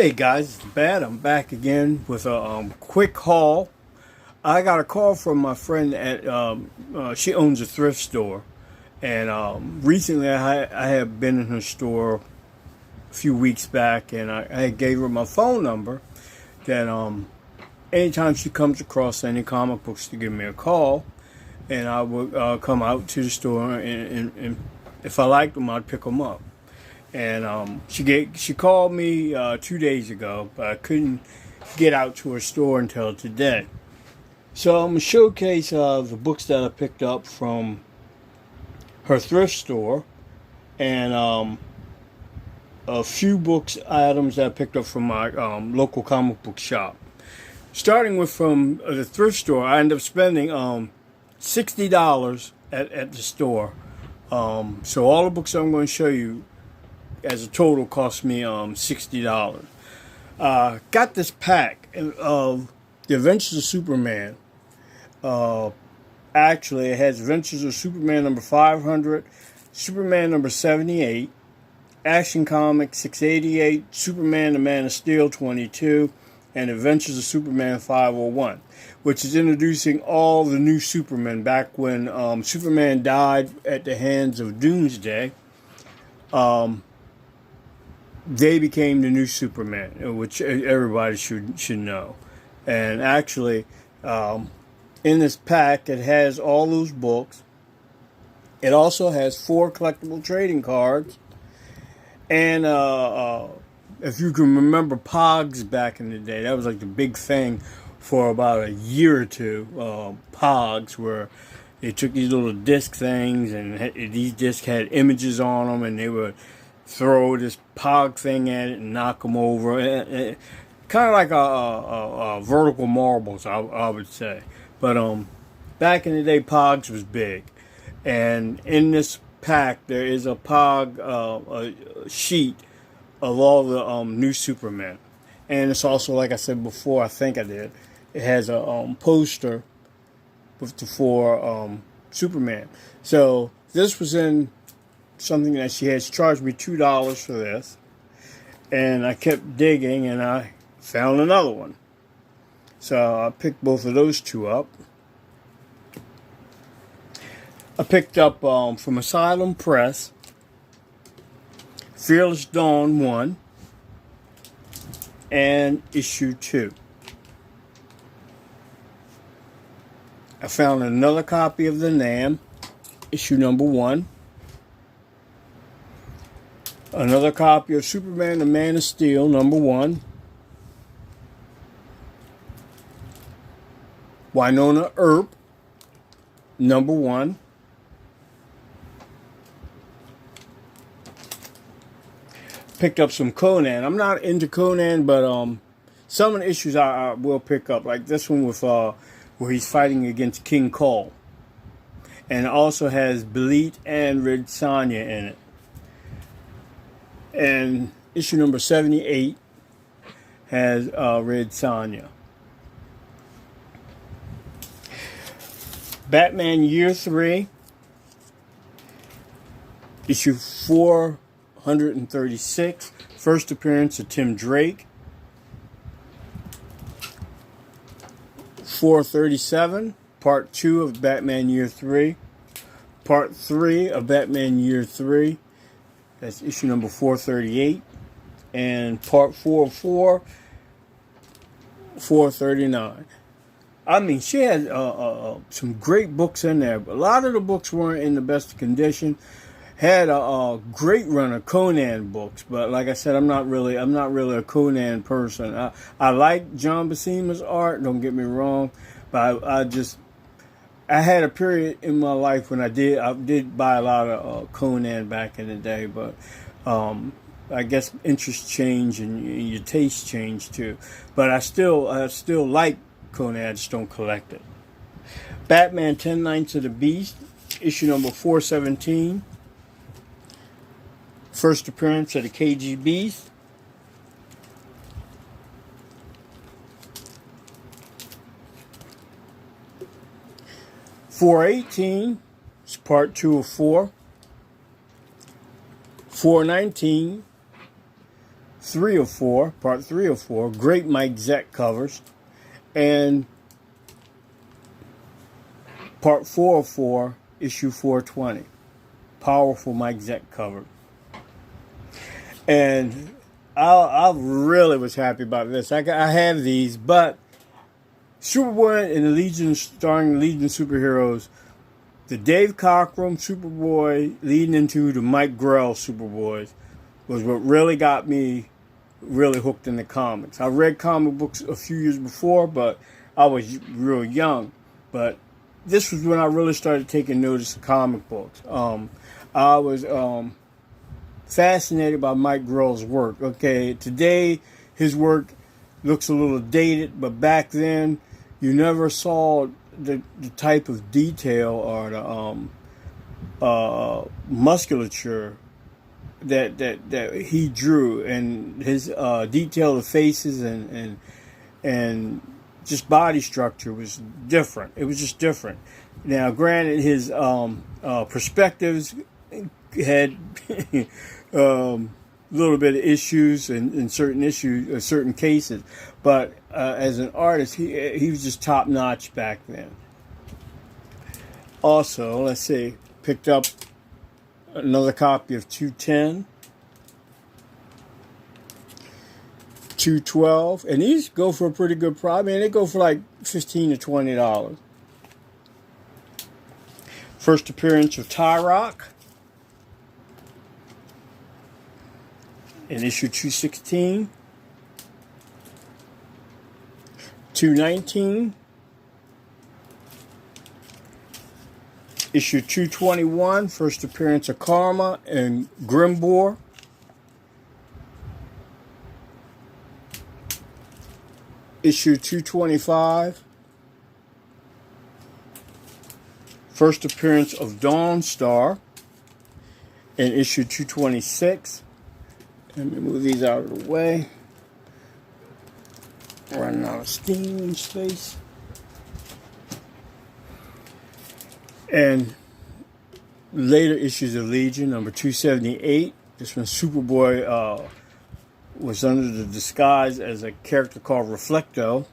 Hey guys, it's Bad. I'm back again with a quick haul. I got a call from my friend at she owns a thrift store, and recently I have been in her store a few weeks back, and I gave her my phone number. That anytime she comes across any comic books, to give me a call, and I would come out to the store, and if I liked them, I'd pick them up. And she called me 2 days ago, but I couldn't get out to her store until today. So I'm gonna showcase the books that I picked up from her thrift store, and a few items that I picked up from my local comic book shop. Starting with from the thrift store, I ended up spending $60 at the store. So all the books I'm going to show you as a total cost me $60. Got this pack of The Adventures of Superman. Actually, it has Adventures of Superman number 500, Superman number 78, Action Comics 688, Superman the Man of Steel 22, and Adventures of Superman 501, which is introducing all the new Supermen back when Superman died at the hands of Doomsday. They became the new Superman, which everybody should know. And actually, in this pack, it has all those books. It also has 4 collectible trading cards. And if you can remember Pogs back in the day, that was like the big thing for about a year or two. Pogs, where they took these little disc things, and these discs had images on them, and they would throw this Pog thing at it and knock them over. Kind of like a vertical marbles, I would say. But back in the day, Pogs was big. And in this pack, there is a Pog a sheet of all the new Superman. And it's also, like I said before, I think I did, it has a poster with the 4 Superman. So this was in something that she has charged me $2 for this, and I kept digging and I found another one, so I picked both of those 2 up. I picked up from Asylum Press Fearless Dawn 1 and issue 2. I found another copy of the Nam, issue number 1. Another copy of Superman the Man of Steel, number 1. Winona Earp, number 1. Picked up some Conan. I'm not into Conan, but some of the issues I will pick up. Like this one with where he's fighting against King Cole. And it also has Belit and Red Sonja in it. And issue number 78 has Red Sonja. Batman Year 3, issue 436, first appearance of Tim Drake. 437, part 2 of Batman Year 3. Part 3 of Batman Year 3. That's issue number 438. And part 4 of 439. I mean, she had some great books in there, but a lot of the books weren't in the best condition. Had a great run of Conan books, but like I said, I'm not really a Conan person. I like John Buscema's art, don't get me wrong, but I had a period in my life when I did buy a lot of Conan back in the day, but I guess interests change and your taste change too. But I still like Conan, I just don't collect it. Batman 10 Nights of the Beast, issue number 417. First appearance of the KGBs. $418 is part 2 of 4. $419 3 of 4, part 3 of 4, great Mike Zeck covers, and part 4 of 4, issue 420, powerful Mike Zeck cover. And I really was happy about this. I have these, but Superboy and the Legion, starring Legion superheroes, the Dave Cockrum Superboy leading into the Mike Grell Superboys was what really got me really hooked in the comics. I read comic books a few years before, but I was real young. But this was when I really started taking notice of comic books. I was fascinated by Mike Grell's work. Okay, today his work looks a little dated, but back then you never saw the type of detail or the musculature that he drew, and his detail of faces and just body structure was different. It was just different. Now, granted, his perspectives had little bit of issues in certain cases, but as an artist, he was just top notch back then. Also, let's see, picked up another copy of 210, 212, and these go for a pretty good price. I mean, they go for like $15 to $20. First appearance of Ty-Rock in issue 216, 219, issue 221, first appearance of Karma and Grimbor, issue 225, first appearance of Dawnstar in issue 226. Let me move these out of the way. Running out of steam and space. And later issues of Legion, number 278. This one, Superboy was under the disguise as a character called Reflecto.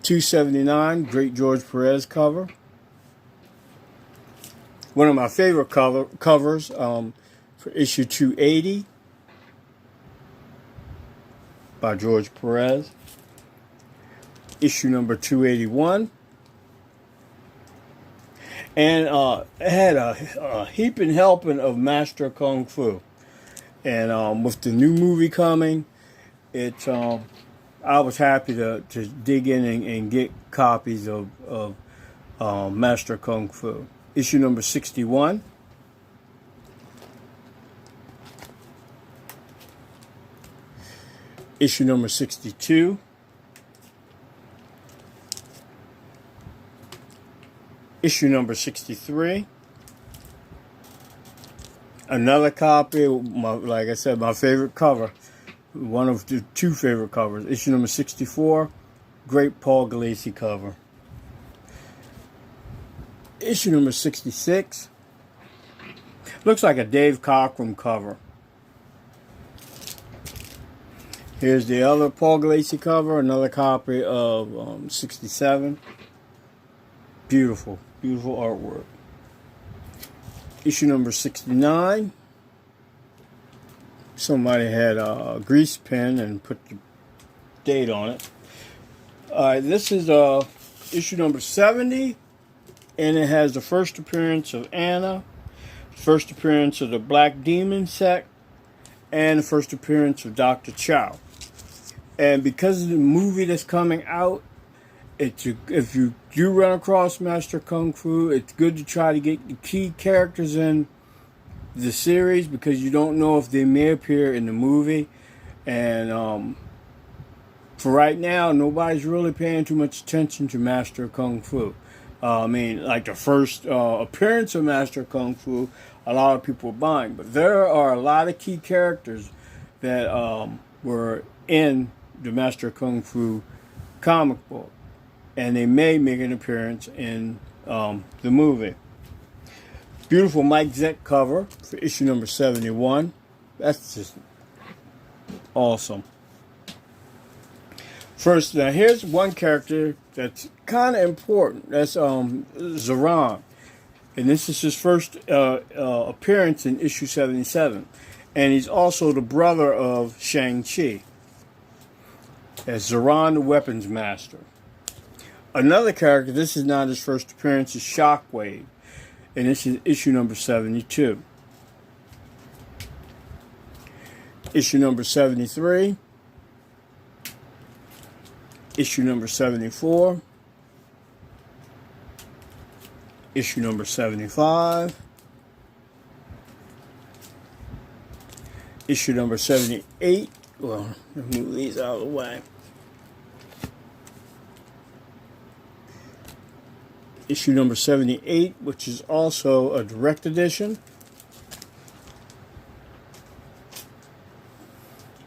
279, great George Perez cover. One of my favorite covers for issue 280 by George Perez. Issue number 281. And it had a heaping helping of Master of Kung Fu. And with the new movie coming, I was happy to dig in and get copies of Master of Kung Fu. Issue number 61. Issue number 62. Issue number 63. Another copy, like I said, my favorite cover. One of the two favorite covers. Issue number 64. Great Paul Gulacy cover. Issue number 66. Looks like a Dave Cockrum cover. Here's the other Paul Gulacy cover, another copy of 67. Beautiful, beautiful artwork. Issue number 69. Somebody had a grease pen and put the date on it. Alright, this is issue number 70, and it has the first appearance of Anna, first appearance of the Black Demon sect, and the first appearance of Dr. Chow. And because of the movie that's coming out, if you do run across Master Kung Fu, it's good to try to get the key characters in the series, because you don't know if they may appear in the movie. And for right now, nobody's really paying too much attention to Master Kung Fu. I mean, like the first appearance of Master Kung Fu, a lot of people are buying. But there are a lot of key characters that were in the Master Kung Fu comic book, and they may make an appearance in the movie. Beautiful Mike Zeck cover for issue number 71. That's just Awesome. First, now here's one character that's kind of important. That's Zoran. And this is his first appearance in issue 77. And he's also the brother of Shang-Chi, as Zoran the Weapons Master. Another character, this is not his first appearance, is Shockwave. And this is issue number 72. Issue number 73. Issue number 74. Issue number 75. Issue number 78. Well, let me move these out of the way. Issue number 78, which is also a direct edition.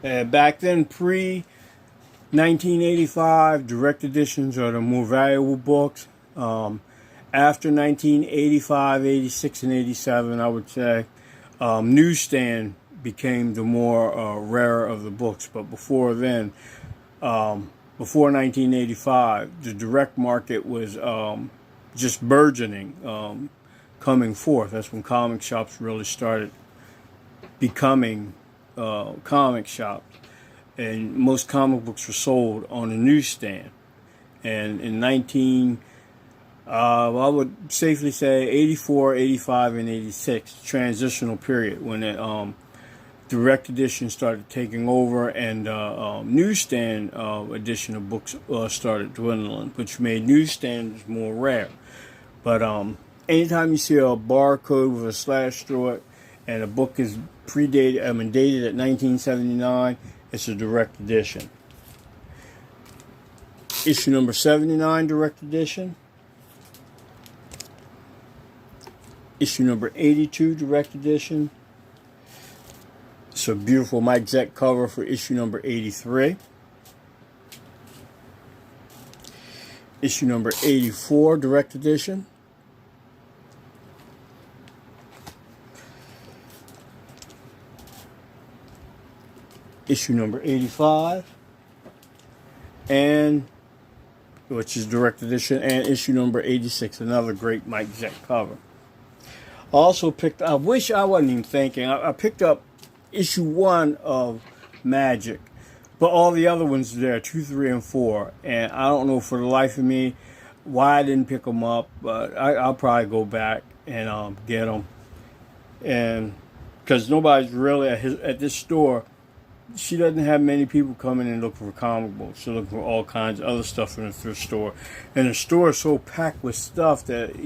And back then, pre-1985, direct editions are the more valuable books. After 1985, 86, and 87, I would say, newsstand became the more rare of the books. But before then, before 1985, the direct market was just burgeoning, coming forth. That's when comic shops really started becoming comic shops. And most comic books were sold on a newsstand. And in I would safely say 84, 85, and 86, transitional period, when the direct edition started taking over and newsstand edition of books started dwindling, which made newsstands more rare. But anytime you see a barcode with a slash through it and a book is dated at 1979, it's a direct edition. Issue number 79, direct edition. Issue number 82, direct edition. It's a beautiful Mike Zeck cover for issue number 83. Issue number 84, direct edition. Issue number 85, and which is direct edition, and issue number 86, another great Mike Zeck cover. Also picked, I wish I wasn't even thinking, I picked up issue 1 of MAGIK, but all the other ones are there, 2, 3, and 4, and I don't know for the life of me why I didn't pick them up, but I'll probably go back and get them, and because nobody's really at this store. She doesn't have many people coming and looking for comic books. She's looking for all kinds of other stuff in the thrift store. And the store is so packed with stuff that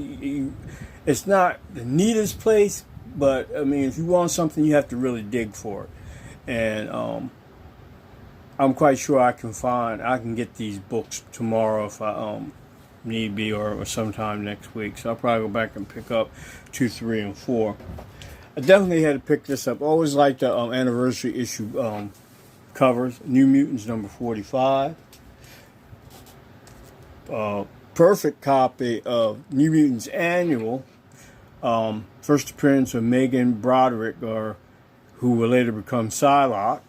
it's not the neatest place, but, I mean, if you want something, you have to really dig for it. And I'm quite sure I can get these books tomorrow if I need be, or sometime next week. So I'll probably go back and pick up 2, 3, and 4. I definitely had to pick this up. I always liked the anniversary issue covers. New Mutants number 45. Perfect copy of New Mutants Annual. First appearance of Megan Broderick, who will later become Psylocke.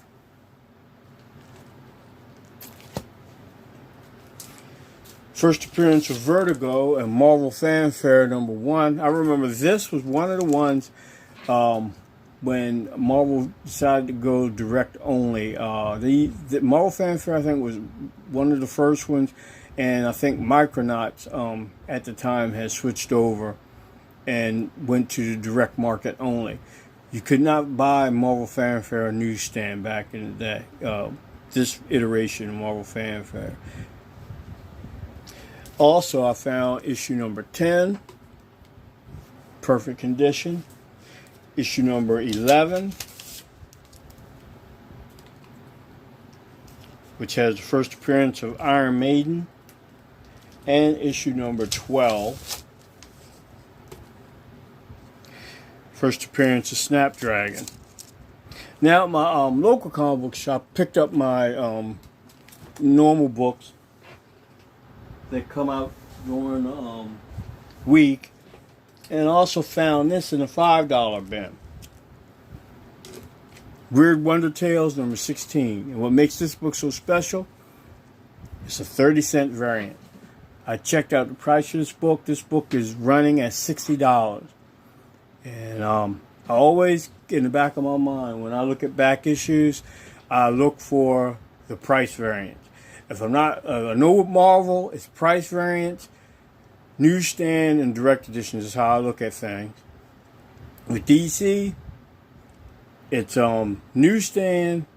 First appearance of Vertigo and Marvel Fanfare number 1. I remember this was one of the ones when Marvel decided to go direct only. The Marvel Fanfare, I think, was one of the first ones, and I think Micronauts at the time had switched over and went to the direct market only. You could not buy Marvel Fanfare on newsstand back in the day. This iteration of Marvel Fanfare. Also, I found issue number 10, perfect condition. Issue number 11, which has the first appearance of Iron Maiden, and issue number 12, first appearance of Snapdragon. Now, my local comic book shop picked up my normal books that come out during the week, and also found this in a $5 bin. Weird Wonder Tales number 16. And what makes this book so special? It's a 30-cent variant. I checked out the price of this book. This book is running at $60. And I always, in the back of my mind, when I look at back issues, I look for the price variant. If I'm not, I know with Marvel, it's price variants, newsstand, and direct editions is how I look at things. With DC, it's newsstand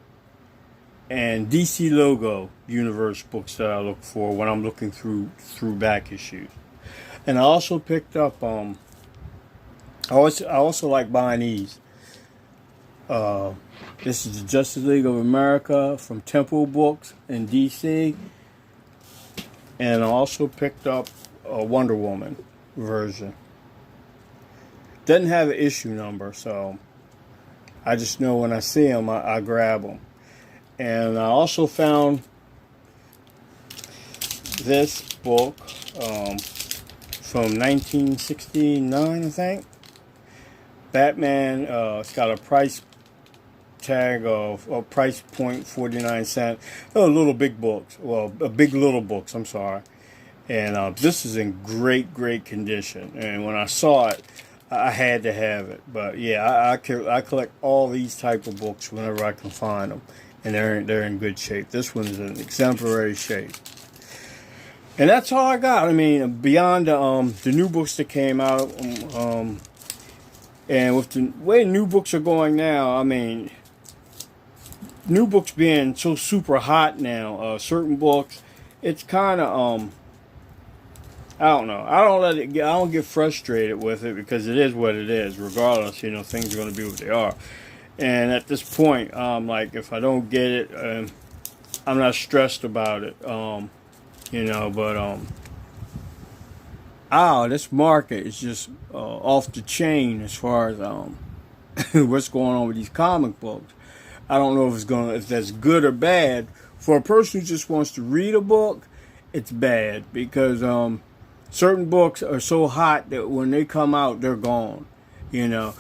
and DC logo universe books that I look for when I'm looking through back issues. And I also picked up I also like buying these. This is the Justice League of America from Temple Books in DC. And I also picked up a Wonder Woman version. Doesn't have an issue number, so I just know when I see them, I grab them. And I also found this book from 1969, I think. Batman. It's got a price tag of price point 49 cents. Oh, little big books. Well, big little books. I'm sorry. And this is in great condition. And when I saw it, I had to have it. But yeah, I collect all these type of books whenever I can find them, and they're in good shape. This one is in exemplary shape. And that's all I got. I mean, beyond the new books that came out, and with the way new books are going now, I mean, new books being so super hot now, certain books, it's kind of I don't know. I don't get frustrated with it because it is what it is. Regardless, things are going to be what they are. And at this point, like, if I don't get it, I'm not stressed about it. But this market is just off the chain as far as what's going on with these comic books. I don't know if that's good or bad. For a person who just wants to read a book, it's bad because certain books are so hot that when they come out, they're gone. Now,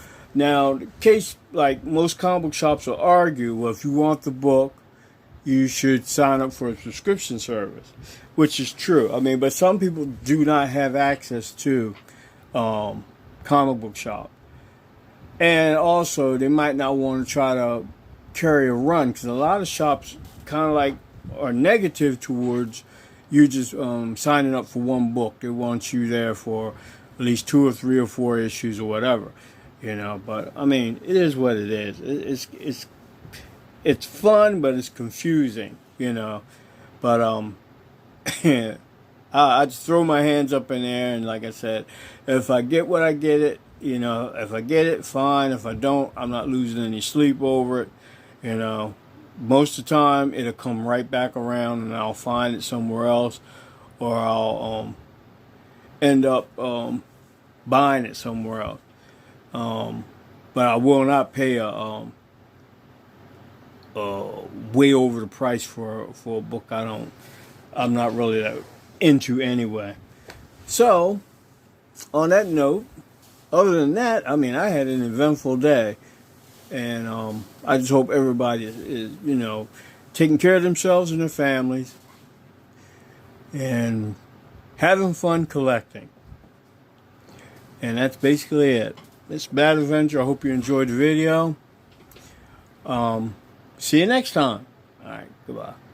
the case, like most comic book shops will argue, well, if you want the book, you should sign up for a subscription service, which is true. I mean, but some people do not have access to comic book shop. And also, they might not want to try to carry a run because a lot of shops kind of like are negative towards you just signing up for one book. They want you there for at least 2 or 3 or 4 issues or whatever, But I mean, it is what it is. It's fun, but it's confusing, But I just throw my hands up in the air, and like I said, if I get what I get it, If I get it, fine. If I don't, I'm not losing any sleep over it, Most of the time, it'll come right back around, and I'll find it somewhere else, or I'll end up buying it somewhere else. But I will not pay way over the price for a book I'm not really that into anyway. So, on that note, other than that, I mean, I had an eventful day. And I just hope everybody is, taking care of themselves and their families and having fun collecting. And that's basically it. It's Bad Adventure. I hope you enjoyed the video. See you next time. All right, goodbye.